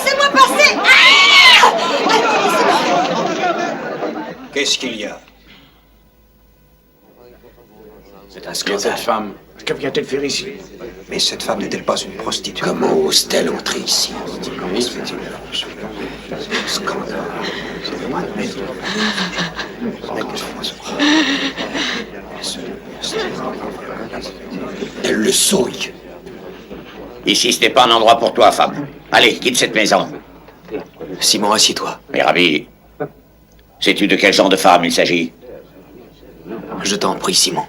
Laissez-moi passer. Qu'est-ce qu'il y a? C'est un scandale. Cette femme, que vient-elle faire ici? Mais cette femme n'est-elle pas une prostituée? Comment ose-t-elle entrer ici? Scandale. Elle le souille. Ici, ce n'est pas un endroit pour toi, femme. Allez, quitte cette maison. Simon, assieds-toi. Mais Rabbi, sais-tu de quel genre de femme il s'agit? Je t'en prie, Simon.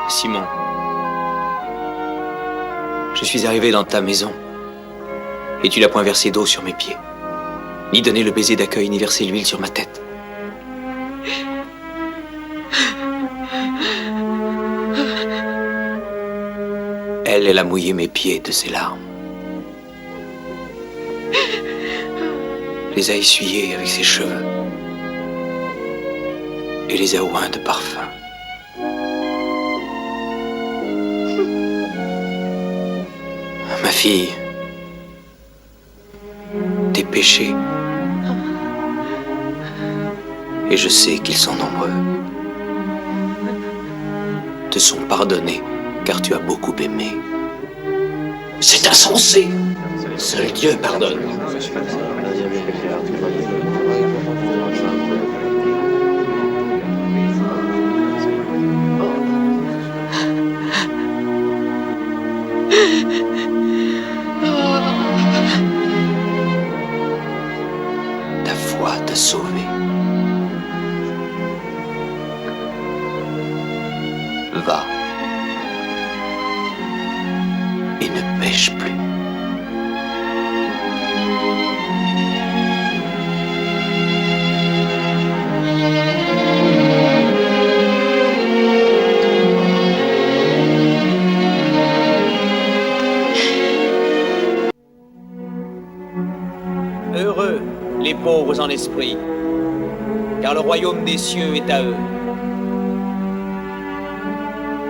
Simon, je suis arrivé dans ta maison et tu n'as point versé d'eau sur mes pieds, ni donné le baiser d'accueil, ni versé l'huile sur ma tête. Elle a mouillé mes pieds de ses larmes, les a essuyés avec ses cheveux et les a oints de parfum. Ma fille, tes péchés, et je sais qu'ils sont nombreux, te sont pardonnés car tu as beaucoup aimé. C'est insensé. Seul Dieu pardonne. Ta foi t'a sauvé. Va et ne pêche plus. Heureux les pauvres en esprit, car le royaume des cieux est à eux.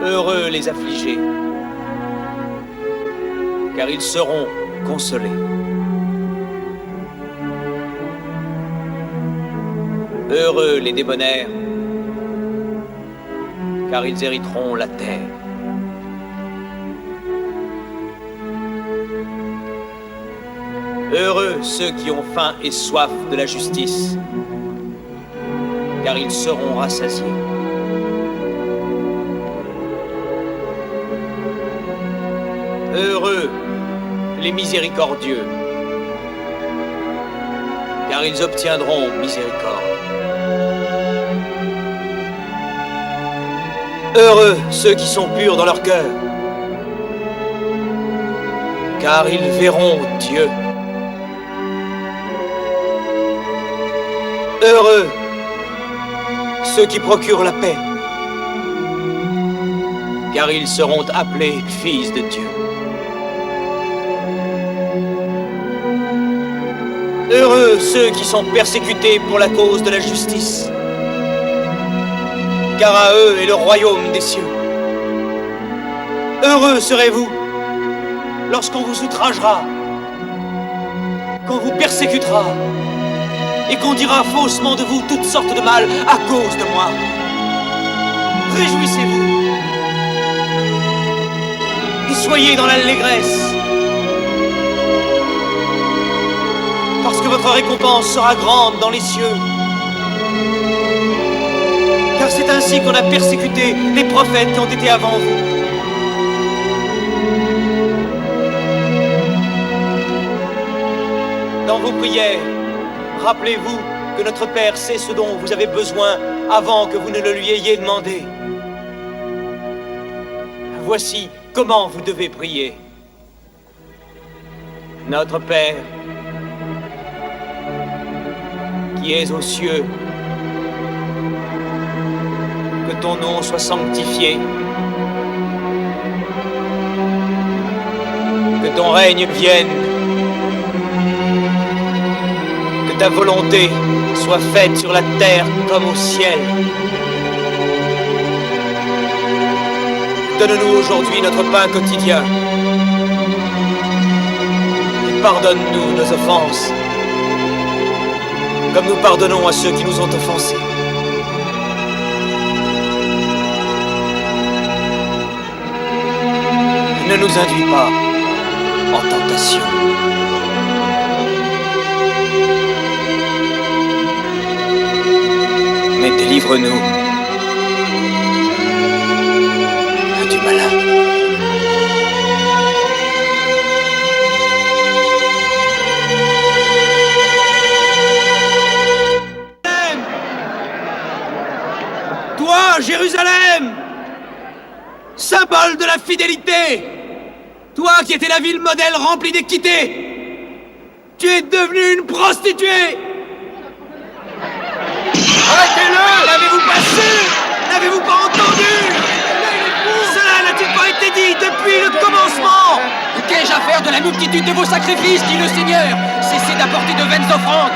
Heureux les affligés, car ils seront consolés. Heureux les débonnaires, car ils hériteront la terre. Heureux ceux qui ont faim et soif de la justice, car ils seront rassasiés. Heureux les miséricordieux, car ils obtiendront miséricorde. Heureux ceux qui sont purs dans leur cœur, car ils verront Dieu. Heureux ceux qui procurent la paix, car ils seront appelés fils de Dieu. Heureux ceux qui sont persécutés pour la cause de la justice, car à eux est le royaume des cieux. Heureux serez-vous lorsqu'on vous outragera, qu'on vous persécutera, et qu'on dira faussement de vous toutes sortes de mal à cause de moi. Réjouissez-vous et soyez dans l'allégresse, parce que votre récompense sera grande dans les cieux. Car c'est ainsi qu'on a persécuté les prophètes qui ont été avant vous. Dans vos prières, rappelez-vous que notre Père sait ce dont vous avez besoin avant que vous ne le lui ayez demandé. Voici comment vous devez prier. Notre Père, qui es aux cieux, que ton nom soit sanctifié, Que ton règne vienne. Que ta volonté soit faite sur la terre comme au ciel. Donne-nous aujourd'hui notre pain quotidien. Et pardonne-nous nos offenses, comme nous pardonnons à ceux qui nous ont offensés. Ne nous induis pas en tentation. Mais délivre-nous du malin. Toi, Jérusalem, symbole de la fidélité, toi qui étais la ville modèle remplie d'équité, tu es devenue une prostituée. Arrêtez-le! N'avez-vous pas su? N'avez-vous pas entendu? Cela n'a-t-il pas été dit depuis le commencement? Qu'ai-je à faire de la multitude de vos sacrifices, dit le Seigneur? Cessez d'apporter de vaines offrandes.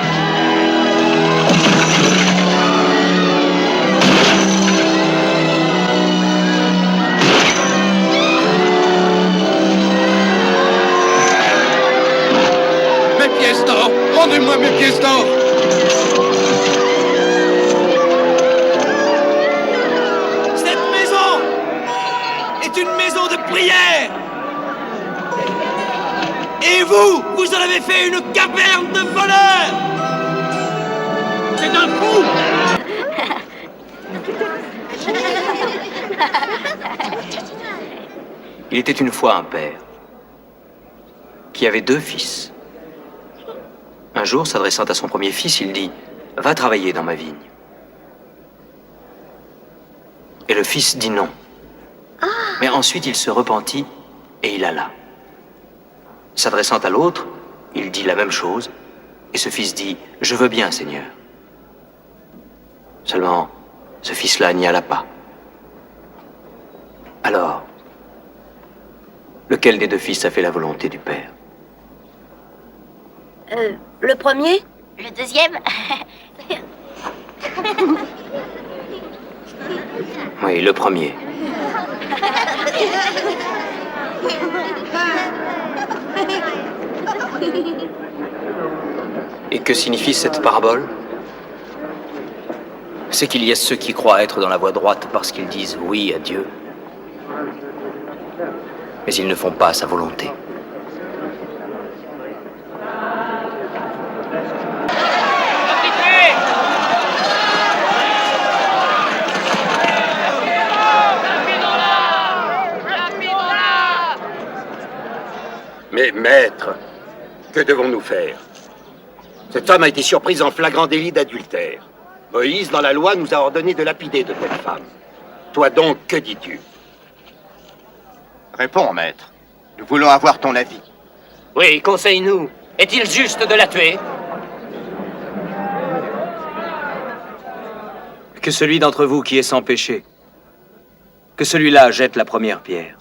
Mes pièces d'or! Rendez-moi mes pièces d'or! Cette maison est une maison de prière. Et vous, vous en avez fait une caverne de voleurs. C'est un fou. Il était une fois un père qui avait 2 fils. Un jour, s'adressant à son premier fils, il dit « Va travailler dans ma vigne ». Et le fils dit non. Mais ensuite, il se repentit et il alla. S'adressant à l'autre, il dit la même chose, et ce fils dit « Je veux bien, Seigneur ». Seulement, ce fils-là n'y alla pas. Alors, lequel des 2 fils a fait la volonté du Père? Le premier? Le deuxième? Oui, le premier. Et que signifie cette parabole? C'est qu'il y a ceux qui croient être dans la voie droite parce qu'ils disent oui à Dieu, mais ils ne font pas sa volonté. Mais maître, que devons-nous faire? Cette femme a été surprise en flagrant délit d'adultère. Moïse, dans la loi, nous a ordonné de lapider de telle femme. Toi donc, que dis-tu? Réponds, maître. Nous voulons avoir ton avis. Oui, conseille-nous. Est-il juste de la tuer? Que celui d'entre vous qui est sans péché, que celui-là jette la première pierre.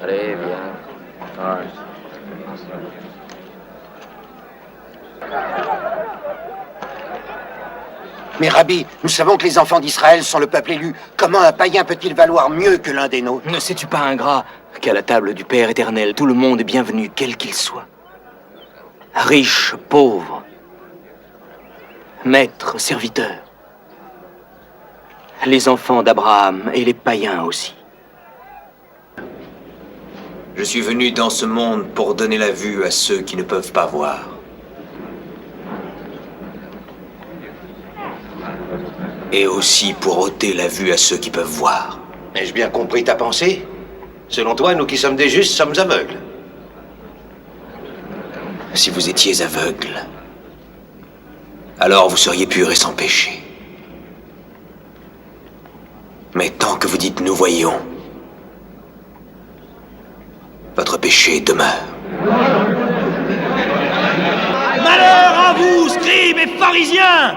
Allez, bien. Mais Rabbi, nous savons que les enfants d'Israël sont le peuple élu. Comment un païen peut-il valoir mieux que l'un des nôtres? Ne sais-tu pas, ingrat, qu'à la table du Père éternel, tout le monde est bienvenu, quel qu'il soit. Riche, pauvre, maître, serviteur. Les enfants d'Abraham et les païens aussi. Je suis venu dans ce monde pour donner la vue à ceux qui ne peuvent pas voir. Et aussi pour ôter la vue à ceux qui peuvent voir. Ai-je bien compris ta pensée? Selon toi, nous qui sommes des justes sommes aveugles. Si vous étiez aveugle, alors vous seriez purs et sans péché. Mais tant que vous dites « nous voyons », votre péché demeure. Malheur à vous, scribes et pharisiens!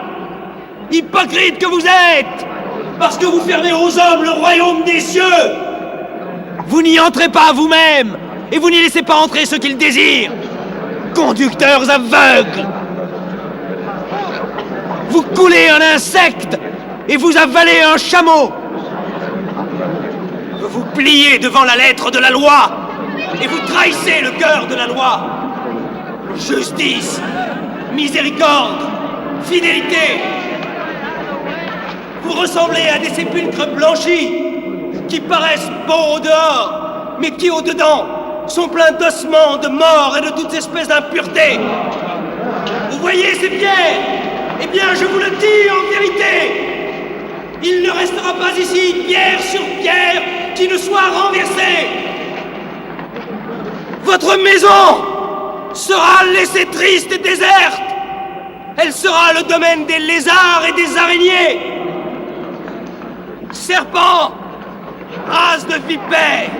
Hypocrites que vous êtes! Parce que vous fermez aux hommes le royaume des cieux! Vous n'y entrez pas vous-même, et vous n'y laissez pas entrer ceux qui le désirent! Conducteurs aveugles! Vous coulez un insecte, et vous avalez un chameau! Vous vous pliez devant la lettre de la loi, et vous trahissez le cœur de la loi! Justice, miséricorde, fidélité. Vous ressemblez à des sépulcres blanchis qui paraissent beaux au dehors, mais qui au-dedans sont pleins d'ossements, de morts et de toutes espèces d'impuretés. Vous voyez ces pierres? Eh bien, je vous le dis en vérité, il ne restera pas ici pierre sur pierre qui ne soit renversée. Votre maison sera laissée triste et déserte. Elle sera le domaine des lézards et des araignées. Serpents, race de vipères,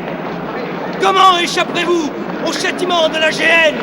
comment échapperez-vous au châtiment de la géhenne?